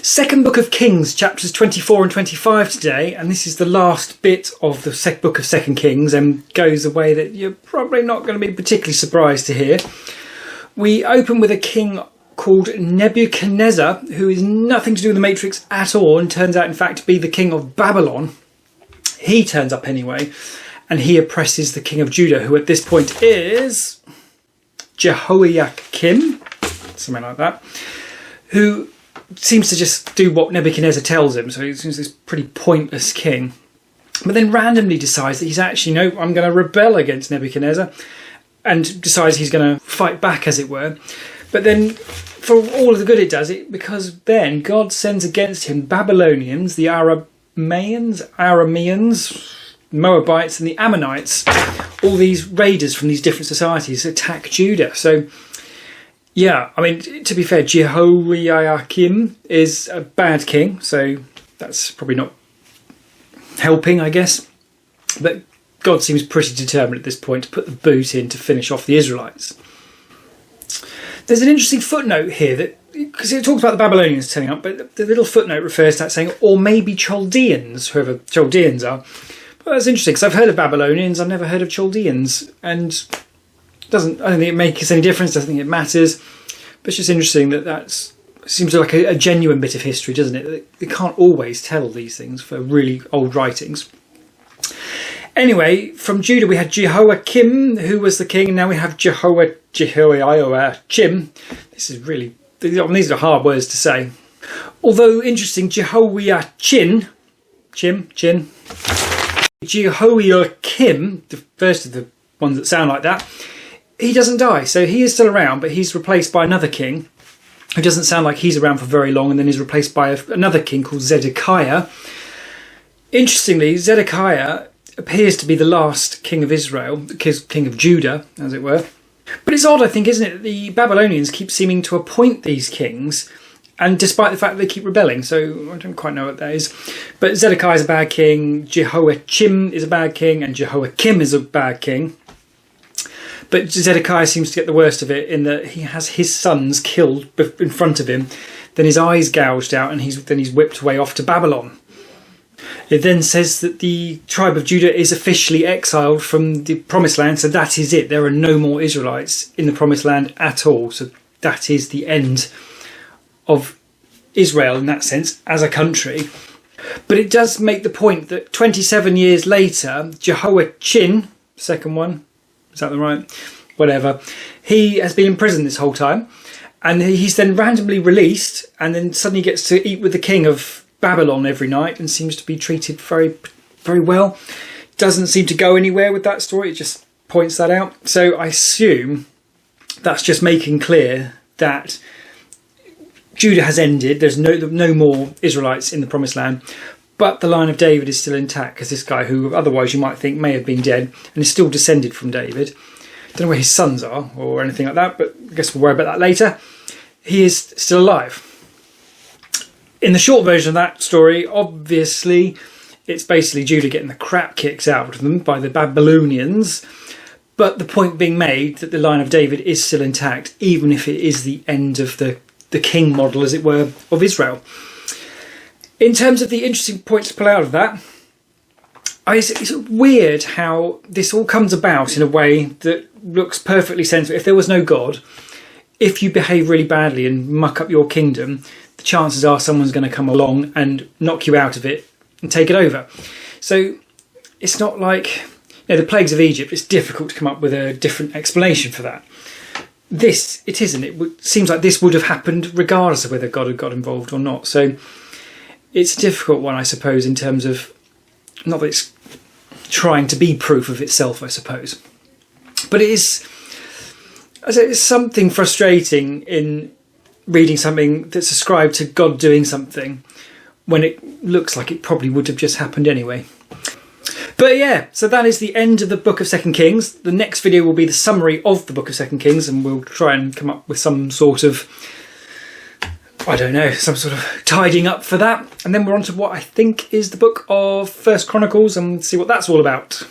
Second Book of Kings, chapters 24 and 25 today, and this is the last bit of the Book of Second Kings, and goes a way that you're probably not going to be particularly surprised to hear. We open with a king called Nebuchadnezzar, who is nothing to do with the Matrix at all, and turns out in fact to be the king of Babylon. He turns up anyway, and he oppresses the king of Judah, who at this point is Jehoiakim, something like that, who seems to just do what Nebuchadnezzar tells him, so he seems this pretty pointless king. But then randomly decides that he's actually, no, I'm going to rebel against Nebuchadnezzar, and decides he's going to fight back, as it were. But then, for all of the good it does, because then God sends against him Babylonians, the Arameans, Moabites, and the Ammonites. All these raiders from these different societies attack Judah. So, yeah, I mean, to be fair, Jehoiakim is a bad king, so that's probably not helping, I guess. But God seems pretty determined at this point to put the boot in to finish off the Israelites. There's an interesting footnote here, that because it talks about the Babylonians turning up, but the little footnote refers to that saying, or maybe Chaldeans, whoever Chaldeans are. But that's interesting, because I've heard of Babylonians, I've never heard of Chaldeans, and I don't think it makes any difference, I don't think it matters. But it's just interesting that seems like a genuine bit of history, doesn't it? They can't always tell these things for really old writings. Anyway, from Judah we had Jehoiakim, who was the king, and now we have Jehoiachim. This is really, these are hard words to say. Although interesting, Jehoiachin, Jehoiakim, the first of the ones that sound like that, he doesn't die, so he is still around, but he's replaced by another king who doesn't sound like he's around for very long, and then he's replaced by another king called Zedekiah. Interestingly, Zedekiah appears to be the last king of Israel, king of Judah, as it were. But it's odd, I think, isn't it, that the Babylonians keep seeming to appoint these kings, and despite the fact that they keep rebelling, so I don't quite know what that is. But Zedekiah is a bad king, Jehoiachim is a bad king, and Jehoiakim is a bad king. But Zedekiah seems to get the worst of it in that he has his sons killed in front of him, then his eyes gouged out, and then he's whipped away off to Babylon. It then says that the tribe of Judah is officially exiled from the Promised Land, so that is it. There are no more Israelites in the Promised Land at all. So that is the end of Israel in that sense, as a country. But it does make the point that 27 years later, Jehoiachin, second one, is that the right? Whatever. He has been in prison this whole time, and he's then randomly released, and then suddenly gets to eat with the king of Babylon every night, and seems to be treated very, very well. Doesn't seem to go anywhere with that story. It just points that out. So I assume that's just making clear that Judah has ended. There's no more Israelites in the Promised Land, but the line of David is still intact, because this guy, who otherwise you might think may have been dead, and is still descended from David. Don't know where his sons are or anything like that, but I guess we'll worry about that later. He is still alive. In the short version of that story, obviously, it's basically Judah getting the crap kicked out of them by the Babylonians, but the point being made that the line of David is still intact, even if it is the end of the king model, as it were, of Israel. In terms of the interesting points to pull out of that, it's weird how this all comes about in a way that looks perfectly sensible. If there was no God, if you behave really badly and muck up your kingdom, the chances are someone's going to come along and knock you out of it and take it over. So it's not like the plagues of Egypt. It's difficult to come up with a different explanation for that. It isn't. It seems like this would have happened regardless of whether God had got involved or not. So it's a difficult one, I suppose, in terms of, not that it's trying to be proof of itself, I suppose. But it's something frustrating in reading something that's ascribed to God doing something when it looks like it probably would have just happened anyway. But yeah, so that is the end of the Book of 2 Kings. The next video will be the summary of the Book of 2 Kings, and we'll try and come up with some sort of, I don't know, some sort of tidying up for that. And then we're on to what I think is the Book of 1 Chronicles, and see what that's all about.